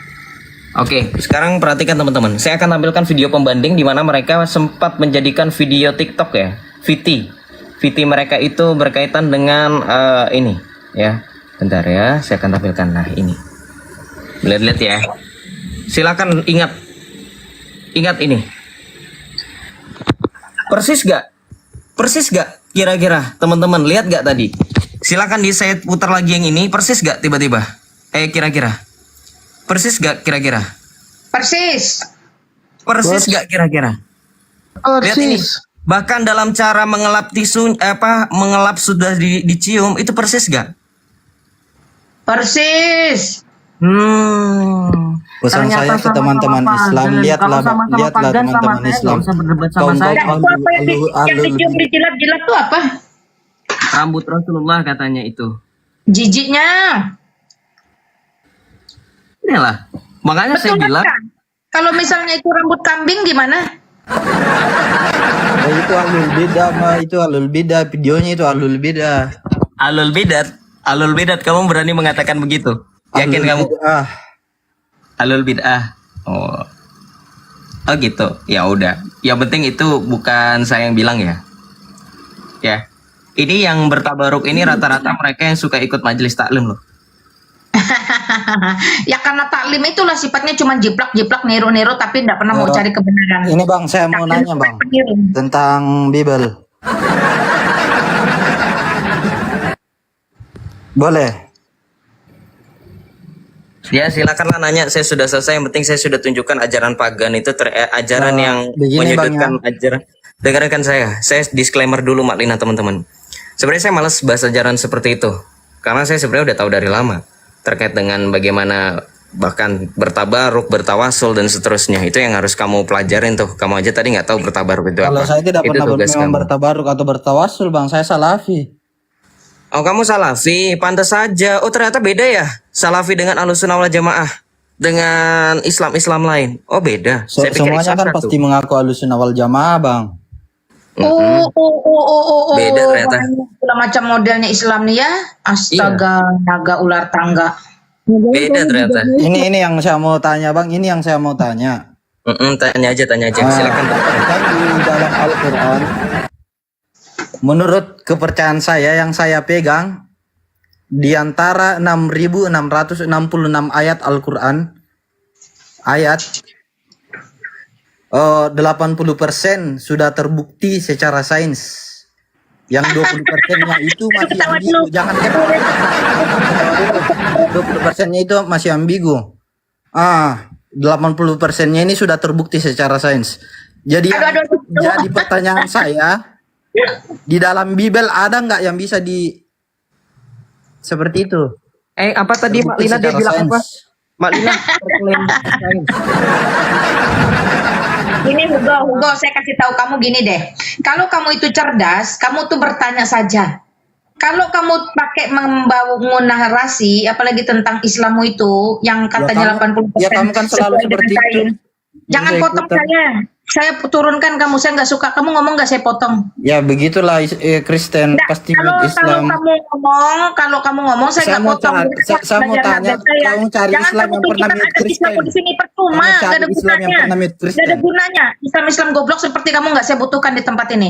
Oke, sekarang perhatikan teman-teman. Saya akan tampilkan video pembanding di mana mereka sempat menjadikan video TikTok ya, VT mereka itu berkaitan dengan ini ya. Bentar ya, saya akan tampilkan. Nah, ini. Lihat-lihat ya. Silakan ingat ini. Persis gak? Kira-kira teman-teman lihat gak tadi? Silakan saya putar lagi yang ini. Persis gak tiba-tiba? Kira-kira. Persis gak kira-kira? Persis. Persis gak kira-kira? Lihat ini. Bahkan dalam cara mengelap tisu mengelap sudah dicium itu persis gak? Persis. Pesan saya ke teman-teman Islam, lihatlah teman-teman Islam. Kaum Yang dicium di jilat-jilat tuh apa? Rambut Rasulullah katanya itu. Jijiknya. Inilah. Makanya saya bilang, kan? Kalau misalnya itu rambut kambing gimana? Itu alul bidah, mah itu alul bidah, videonya itu alul bidah. alul bidat kamu berani mengatakan begitu? Yakin kamu? Alul bid'ah. Oh gitu. Ya udah. Yang penting itu bukan saya yang bilang ya. Ya. Ini yang bertabaruk ini rata-rata mereka yang suka ikut majelis taklim loh. Ya karena taklim itulah sifatnya cuma jiplak-jiplak, niru-niru, tapi tidak pernah mau cari kebenaran. Ini Bang, saya mau nanya Bang tentang Bible. Boleh? Ya silakanlah nanya, saya sudah selesai. Yang penting saya sudah tunjukkan ajaran pagan itu ajaran Nah, yang begini, menyudutkan Bang, ajaran. Dengarkan saya disclaimer dulu Mak Lina teman-teman. Sebenarnya saya malas bahas ajaran seperti itu, karena saya sebenarnya udah tahu dari lama terkait dengan bagaimana bahkan bertabaruk, bertawasul dan seterusnya. Itu yang harus kamu pelajarin tuh. Kamu aja tadi nggak tahu bertabaruk itu Kalau apa. saya tidak Itu pernah tugas memang kamu. bertabaruk atau bertawasul Bang, saya salafi. Oh kamu salafi, pantas saja. Oh ternyata beda ya, salafi dengan Ahlussunnah wal Jamaah dengan Islam lain. Oh beda. Saya pikir Semuanya Islam kan satu. pasti mengaku Ahlussunnah wal Jamaah Bang. Beda ternyata. Banyak macam modelnya Islam nih ya. Astaga, naga ular tangga. Beda ternyata. Ini yang saya mau tanya Bang, ini yang saya mau tanya. Tanya aja. Silakan. Kan di dalam Al-Quran, menurut kepercayaan saya yang saya pegang, di antara 6.666 ayat Al-Quran, ayat 80% sudah terbukti secara sains. Yang 20%-nya itu masih ambigu. Jangan 20%-nya itu masih ambigu. 80%-nya ini sudah terbukti secara sains. Jadi jadi pertanyaan saya, di dalam Bible ada nggak yang bisa seperti itu? Apa tadi Mak Lina dia secara bilang sains. apa? Mak Lina. Ini Hugo, saya kasih tahu kamu gini deh. Kalau kamu itu cerdas, kamu tuh bertanya saja. Kalau kamu pakai membangun narasi, apalagi tentang Islammu itu, yang katanya 80%. Ya kamu kan selalu sesuai seperti dengan itu. sains. Jangan Saya potong ikutan. saya. Saya turunkan kamu, saya nggak suka. Kamu ngomong nggak saya potong. Ya begitulah Kristen Nggak, pasti kalau Islam. kalau kamu ngomong saya nggak Saya mau potong. saya mau tanya, kamu cari Jangan Islam kamu yang pernah tunjukkan mute ada Kristen. Islam di sini percuma, Kamu nggak cari ada Islam yang gunanya. pernah mute Nggak ada Kristen. gunanya. Islam goblok seperti kamu nggak saya butuhkan di tempat ini.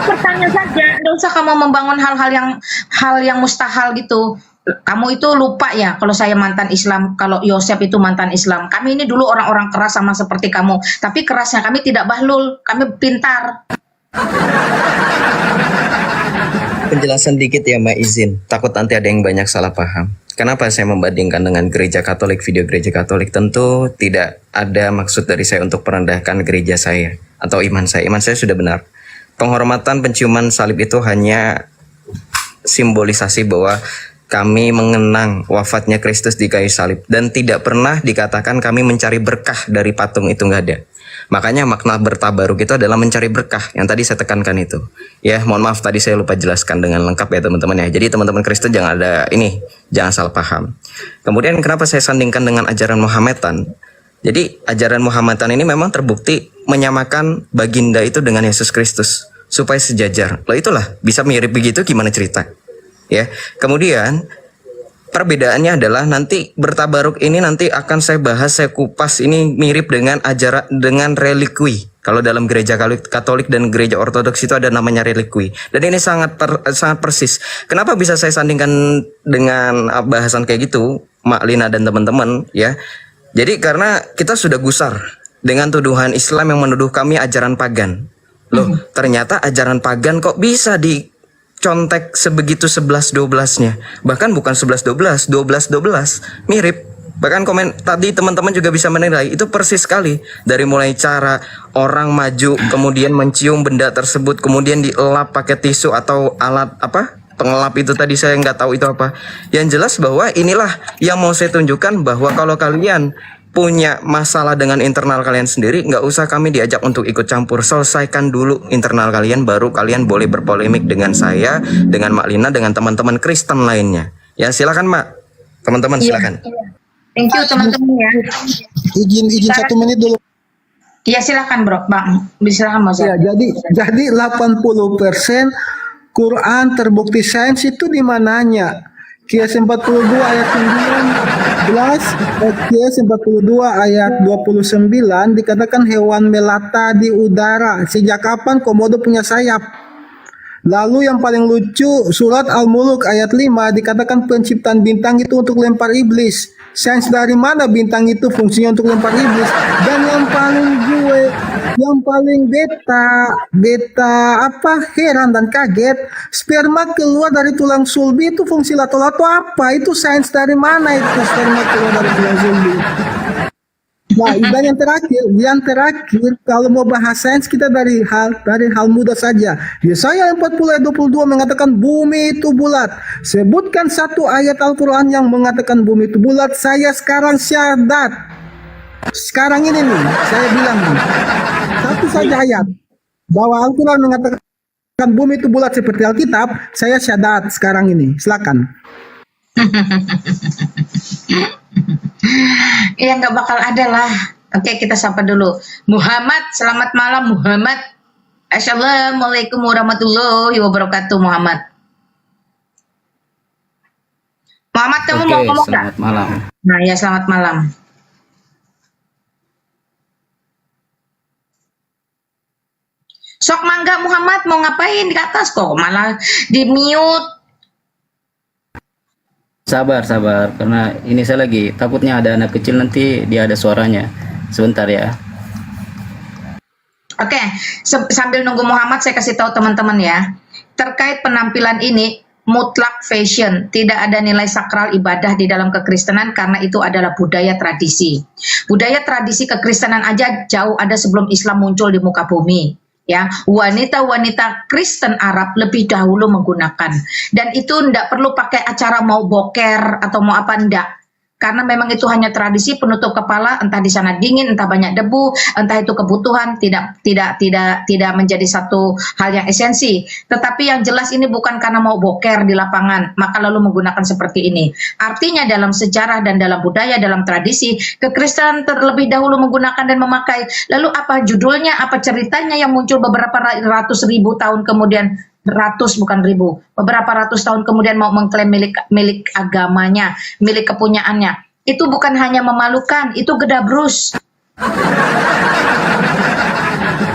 Bertanya saja, nggak usah kamu membangun hal yang mustahil gitu. Kamu itu lupa ya kalau saya mantan Islam, kalau Yosef itu mantan Islam. Kami ini dulu orang-orang keras sama seperti kamu, tapi kerasnya kami tidak bahlul, kami pintar. Penjelasan dikit ya Mbak izin. Takut nanti ada yang banyak salah paham. Kenapa saya membandingkan dengan gereja Katolik, video gereja Katolik? Tentu tidak ada maksud dari saya untuk merendahkan gereja saya atau iman saya. Iman saya sudah benar. Penghormatan penciuman salib itu hanya simbolisasi bahwa kami mengenang wafatnya Kristus di kayu salib. Dan tidak pernah dikatakan kami mencari berkah dari patung itu, nggak ada. Makanya makna bertabaruk itu adalah mencari berkah. Yang tadi saya tekankan itu. Ya mohon maaf tadi saya lupa jelaskan dengan lengkap ya teman-teman ya. Jadi teman-teman Kristen jangan jangan salah paham. Kemudian kenapa saya sandingkan dengan ajaran Muhammadan? Jadi ajaran Muhammadan ini memang terbukti menyamakan baginda itu dengan Yesus Kristus. Supaya sejajar. Loh itulah bisa mirip begitu gimana cerita? Ya, kemudian perbedaannya adalah nanti bertabaruk ini nanti akan saya bahas, saya kupas ini mirip dengan ajaran dengan relikwi. Kalau dalam gereja Katolik dan gereja Ortodoks itu ada namanya relikwi. Dan ini sangat persis. Kenapa bisa saya sandingkan dengan bahasan kayak gitu, Mak Lina dan teman-teman ya? Jadi karena kita sudah gusar dengan tuduhan Islam yang menuduh kami ajaran pagan. Loh, ternyata ajaran pagan kok bisa dicontek sebegitu 11-12-nya. Bahkan bukan 11-12, 12-12. Mirip. Bahkan komen tadi teman-teman juga bisa menilai itu persis sekali. Dari mulai cara orang maju kemudian mencium benda tersebut kemudian dielap pakai tisu atau alat pengelap itu tadi saya nggak tahu itu apa. Yang jelas bahwa inilah yang mau saya tunjukkan bahwa kalau kalian punya masalah dengan internal kalian sendiri, nggak usah kami diajak untuk ikut campur. Selesaikan dulu internal kalian, baru kalian boleh berpolemik dengan saya, dengan Mak Lina, dengan teman-teman Kristen lainnya. Ya silakan Mak, teman-teman silakan. Thank you teman-teman ya. Izin 1 menit dulu. Iya silakan Bro, Bang. Silakan Mas. Ya, jadi 80% Quran terbukti sains itu di mananya? Kias 42 ayat 9 Exodus 42 ayat 29 dikatakan hewan melata di udara. Sejak kapan komodo punya sayap? Lalu yang paling lucu, surat Al-Muluk ayat 5 dikatakan penciptaan bintang itu untuk lempar iblis. Sains dari mana bintang itu fungsinya untuk lempar iblis? Dan yang paling beta apa heran dan kaget, sperma keluar dari tulang sulbi itu fungsi lato-lato apa? Itu sains dari mana itu sperma keluar dari tulang sulbi? Nah, dan yang terakhir, kalau mau bahas sains kita dari hal mudah saja. Yesaya 40 ayat 22 mengatakan bumi itu bulat. Sebutkan satu ayat Al-Quran yang mengatakan bumi itu bulat. Saya sekarang syahadat. Sekarang ini nih, saya bilang nih, satu saja ayat bahwa Al-Quran mengatakan bumi itu bulat seperti Alkitab. Saya syahadat sekarang ini. Silakan. Ya nggak bakal ada lah. Oke, kita sapa dulu. Muhammad, selamat malam Muhammad. Assalamualaikum warahmatullahi wabarakatuh Muhammad. Muhammad, kamu mau ngomong nggak? Selamat malam. Nah ya, selamat malam. Sok mangga Muhammad, mau ngapain di atas kok? Malah di mute. Sabar, karena ini saya lagi takutnya ada anak kecil nanti dia ada suaranya. Sebentar ya. Oke, sambil nunggu Muhammad saya kasih tahu teman-teman ya. Terkait penampilan ini mutlak fashion, tidak ada nilai sakral ibadah di dalam kekristenan karena itu adalah budaya tradisi. Budaya tradisi kekristenan aja jauh ada sebelum Islam muncul di muka bumi. Ya, wanita-wanita Kristen Arab lebih dahulu menggunakan, dan itu tidak perlu pakai acara mau boker atau mau apa, enggak, karena memang itu hanya tradisi penutup kepala, entah di sana dingin, entah banyak debu, entah itu kebutuhan, tidak menjadi satu hal yang esensi. Tetapi yang jelas ini bukan karena mau boker di lapangan maka lalu menggunakan seperti ini. Artinya dalam sejarah dan dalam budaya, dalam tradisi kekristenan terlebih dahulu menggunakan dan memakai. Lalu apa judulnya, apa ceritanya yang muncul beberapa ratus ribu tahun kemudian, ratus bukan ribu, beberapa ratus tahun kemudian mau mengklaim milik agamanya, milik kepunyaannya. Itu bukan hanya memalukan, itu gedabrus.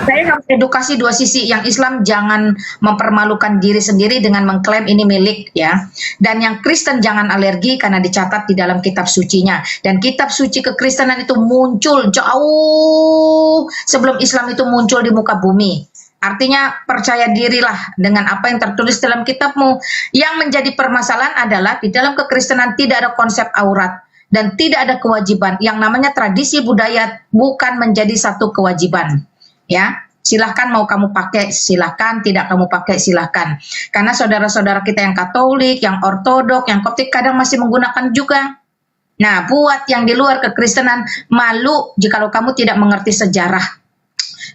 Saya harus edukasi dua sisi. Yang Islam jangan mempermalukan diri sendiri dengan mengklaim ini milik ya. Dan yang Kristen jangan alergi karena dicatat di dalam kitab sucinya. Dan kitab suci kekristenan itu muncul jauh sebelum Islam itu muncul di muka bumi. Artinya percaya dirilah dengan apa yang tertulis dalam kitabmu. Yang menjadi permasalahan adalah di dalam kekristenan tidak ada konsep aurat dan tidak ada kewajiban. Yang namanya tradisi budaya bukan menjadi satu kewajiban. Ya, silahkan mau kamu pakai, silahkan, tidak kamu pakai, silahkan. Karena saudara-saudara kita yang Katolik, yang Ortodok, yang Koptik kadang masih menggunakan juga. Nah, buat yang di luar kekristenan, malu jikalau kamu tidak mengerti sejarah.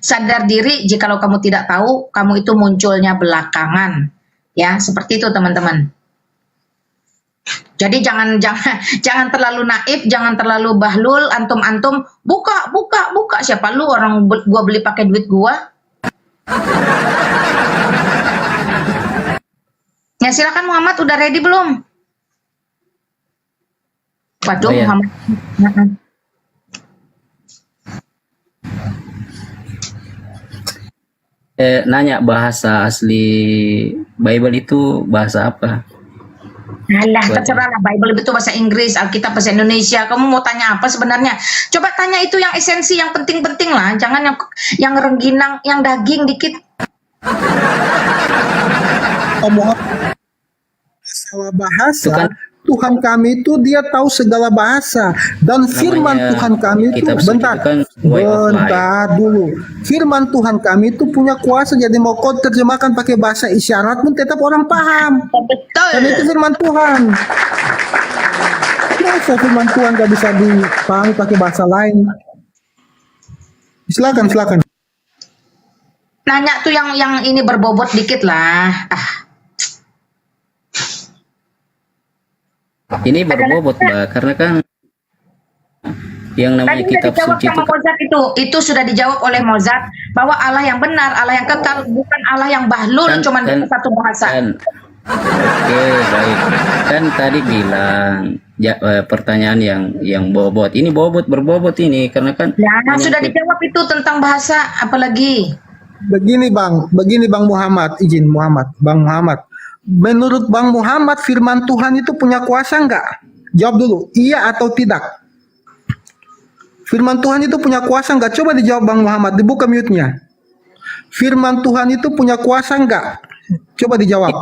Sadar diri jikalau kamu tidak tahu, kamu itu munculnya belakangan. Ya, seperti itu teman-teman. Jadi jangan terlalu naif, jangan terlalu bahlul, antum buka. Siapa lu orang gua beli pakai duit gua? Ya silakan Muhammad, udah ready belum? Waduh, Oh, ya. Muhammad. Nanya bahasa asli Bible itu bahasa apa? Alah, terserah lah, Bible itu bahasa Inggris, Alkitab bahasa Indonesia. Kamu mau tanya apa sebenarnya? Coba tanya itu yang esensi, yang penting-penting lah. Jangan yang rengginang, yang daging dikit. Ngomong masalah bahasa, Itu kan Tuhan kami itu dia tahu segala bahasa, dan firman namanya Tuhan kami itu kitab suci itu kan way of life. bentar dulu, firman Tuhan kami itu punya kuasa, jadi mau kau terjemahkan pakai bahasa isyarat pun tetap orang paham, dan itu Betul. firman Tuhan. Masa firman Tuhan gak bisa dipahami pakai bahasa lain? Silakan. Nanya tuh yang ini berbobot dikit lah. Ini berbobot, Mbak, karena kan yang namanya Tadi sudah kitab dijawab suci sama itu kan Mozart itu sudah dijawab oleh Mozart bahwa Allah yang benar, Allah yang kekal, bukan Allah yang bahlul cuman bisa satu bahasa. Oke, baik. Kan tadi bilang pertanyaan yang bobot. Ini berbobot ini karena kan Ya, sudah menyangkut dijawab itu tentang bahasa, apalagi. Begini Bang Muhammad, izin Bang Muhammad. Menurut Bang Muhammad, firman Tuhan itu punya kuasa enggak? Jawab dulu, iya atau tidak? Firman Tuhan itu punya kuasa enggak? Coba dijawab Bang Muhammad, dibuka mute-nya. Firman Tuhan itu punya kuasa enggak? Coba dijawab.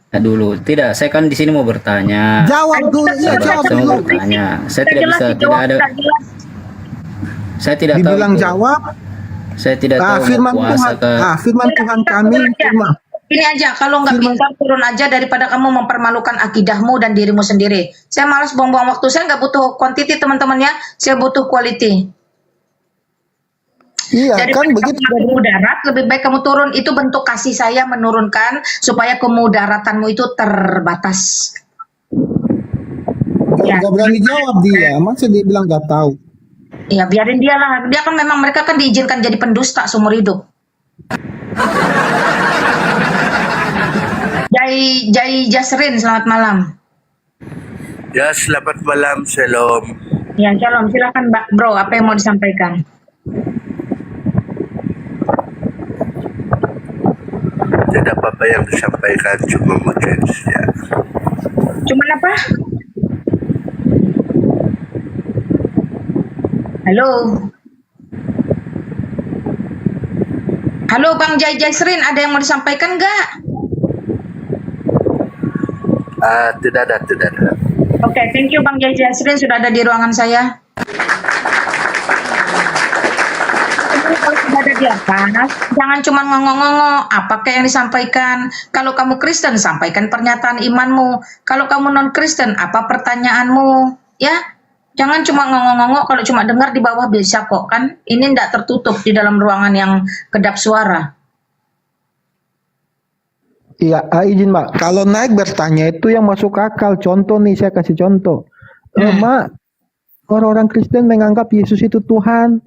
dulu. Tidak, saya kan di sini mau bertanya. Jawab dulu, iya Sabar, jawab saya mau dulu. bertanya. Saya tidak Jelas bisa, tidak dijawab, ada. tidak jelas. Saya tidak tahu. Dibilang itu. jawab. Saya tidak tahu Firman mau puasa Tuhan, ke. firman Tuhan kami, firman. Ini aja, kalau nggak Firman- pintar turun aja daripada kamu mempermalukan akidahmu dan dirimu sendiri. Saya malas buang-buang waktu. Saya nggak butuh quantity teman-teman ya. Saya butuh quality. Iya kan Daripada begitu. kamu mudarat, lebih baik kamu turun. Itu bentuk kasih saya menurunkan supaya kemudaratanmu itu terbatas. Ya. Gak berani jawab dia, masa dia bilang gak tahu. Ya biarin dia lah. Dia kan memang mereka kan diizinkan jadi pendusta seumur hidup. Jai Jasrin, selamat malam. Ya, selamat malam, Shalom. Ya, shalom. Silakan, Bro. Apa yang mau disampaikan? Tidak apa-apa yang disampaikan, cuma mungkin ya. Cuman apa? Halo. Halo, Bang Jai Jasrin. Ada yang mau disampaikan nggak? Tidak ada. Oke, thank you Bang Jai Jasrin sudah ada di ruangan saya. Kalau sudah ada di atas, jangan cuma ngomong-ngomong apa kayak yang disampaikan. Kalau kamu Kristen, sampaikan pernyataan imanmu. Kalau kamu non-Kristen, apa pertanyaanmu? Ya, jangan cuma ngomong-ngomong. Kalau cuma dengar di bawah bisa kok kan. Ini tidak tertutup di dalam ruangan yang kedap suara. Iya, izin Mak. Kalau naik bertanya itu yang masuk akal. Contoh nih, saya kasih contoh. Mak, orang-orang Kristen menganggap Yesus itu Tuhan.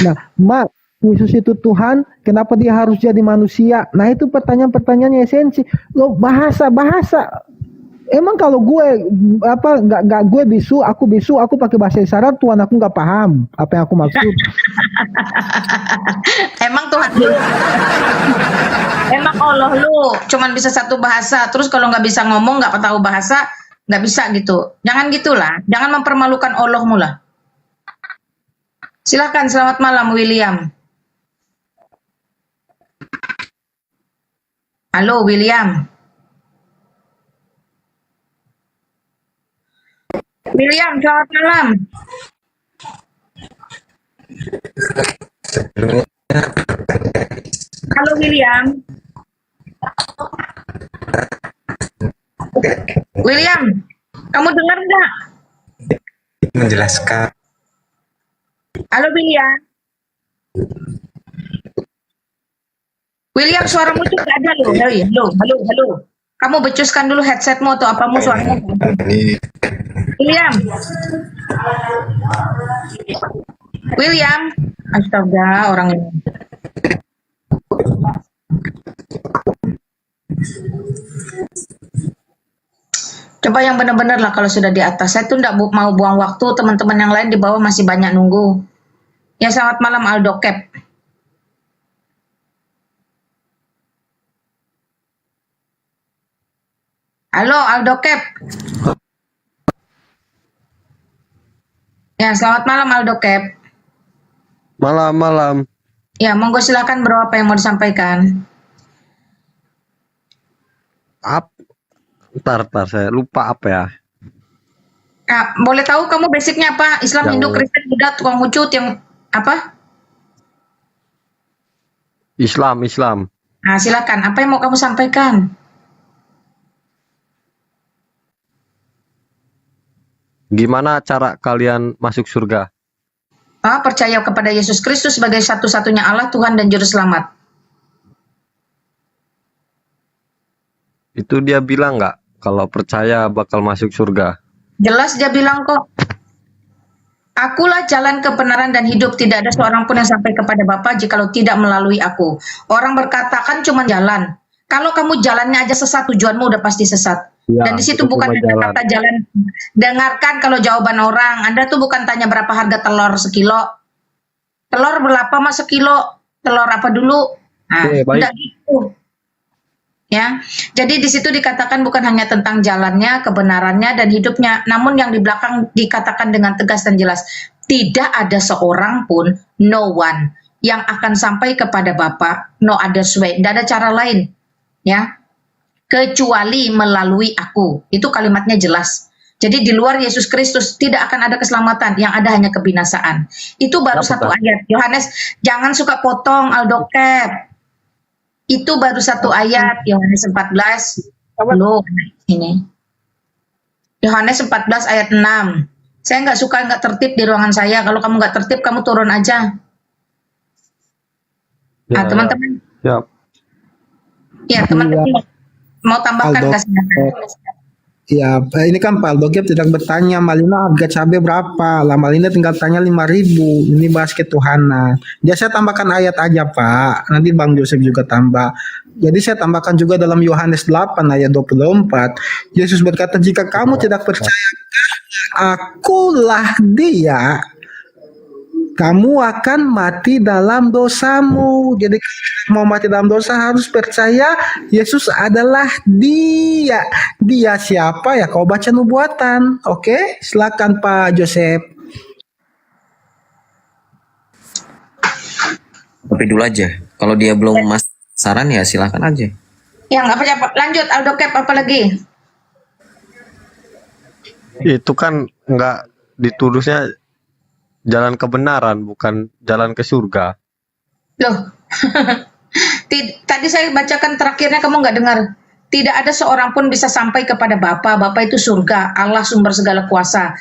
Nah, Mak, Yesus itu Tuhan, kenapa dia harus jadi manusia? Nah, itu pertanyaan-pertanyaan esensi. Loh, bahasa. Emang kalau gue nggak gue bisu, aku pakai bahasa isyarat, Tuhan aku nggak paham apa yang aku maksud. Emang Tuhan lu, emang Allah lu cuman bisa satu bahasa, terus kalau nggak bisa ngomong, nggak tahu bahasa, nggak bisa gitu. Jangan gitulah, jangan mempermalukan Allahmu lah. Silakan, selamat malam William. Halo William. William, selamat malam. Halo William. William, kamu dengar nggak? Menjelaskan. Halo William. William, suaramu tuh nggak ada loh. Halo. Kamu becuskan dulu headsetmu atau apamu suaramu. William. Astaga, orang ini. Coba yang benar-benar lah kalau sudah di atas. Saya tuh enggak mau buang waktu, teman-teman yang lain di bawah masih banyak nunggu. Ya, selamat malam Aldo Cap. Halo Aldo Cap. Ya, selamat malam Aldo Cap. Malam. Ya, monggo silakan bro, apa yang mau disampaikan? Ntar saya lupa apa ya. Nah, boleh tahu kamu basicnya apa? Islam, Yang- Hindu, Kristen, Buddha, tukang ucut, yang apa? Islam. Nah, silakan. Apa yang mau kamu sampaikan? Gimana cara kalian masuk surga? Percaya kepada Yesus Kristus sebagai satu-satunya Allah, Tuhan dan Juru Selamat. Itu dia bilang nggak kalau percaya bakal masuk surga? Jelas dia bilang kok. Akulah jalan kebenaran dan hidup. Tidak ada seorang pun yang sampai kepada Bapa jikalau tidak melalui aku. Orang berkata kan cuma jalan. Kalau kamu jalannya aja sesat, tujuanmu udah pasti sesat. Ya, Dan di situ itu bukan cuma ada jalan. kata jalan. Dengarkan kalau jawaban orang. Anda tuh bukan tanya berapa harga telur sekilo. Telur berapa mas sekilo? Telur apa dulu? Nah, Oke, baik. udah gitu. Ya, jadi di situ dikatakan bukan hanya tentang jalannya, kebenarannya, dan hidupnya, namun yang di belakang dikatakan dengan tegas dan jelas, tidak ada seorang pun, no one, yang akan sampai kepada Bapa, no other way, tidak ada cara lain, ya, kecuali melalui aku. Itu kalimatnya jelas. Jadi di luar Yesus Kristus tidak akan ada keselamatan, yang ada hanya kebinasaan. Itu baru Apa, satu Kak? ayat. Yohanes, jangan suka potong Aldo Cap. Itu baru satu ayat, Yohanes 14. Belum, ini. Yohanes 14 ayat 6. Saya nggak suka nggak tertib di ruangan saya. Kalau kamu nggak tertib, kamu turun aja. Nah, Ya, teman-teman, siap. ya teman-teman mau tambahkan Aldo. kasih. Ya, ini kan Pak Aldo Gap tidak bertanya Malina harga cabai berapa. Lah Malina tinggal tanya 5.000. Ini bahas ketuhanan. Jadi saya tambahkan ayat aja Pak. Nanti Bang Joseph juga tambah. Jadi saya tambahkan juga dalam Yohanes 8 ayat 24. Yesus berkata, jika kamu tidak percaya akulah dia, kamu akan mati dalam dosamu. Jadi kalau mau mati dalam dosa harus percaya Yesus adalah dia. Dia siapa ya? Kau baca nubuatan. Oke, silakan Pak Joseph. Tapi dulu aja. Kalau dia belum mas saran ya silakan aja. Ya nggak apa-apa. Lanjut Aldo Cap, apa lagi? Itu kan nggak ditulisnya jalan kebenaran, bukan jalan ke surga. Loh, tadi saya bacakan terakhirnya kamu nggak dengar. Tidak ada seorang pun bisa sampai kepada Bapa. Bapa itu surga, Allah sumber segala kuasa.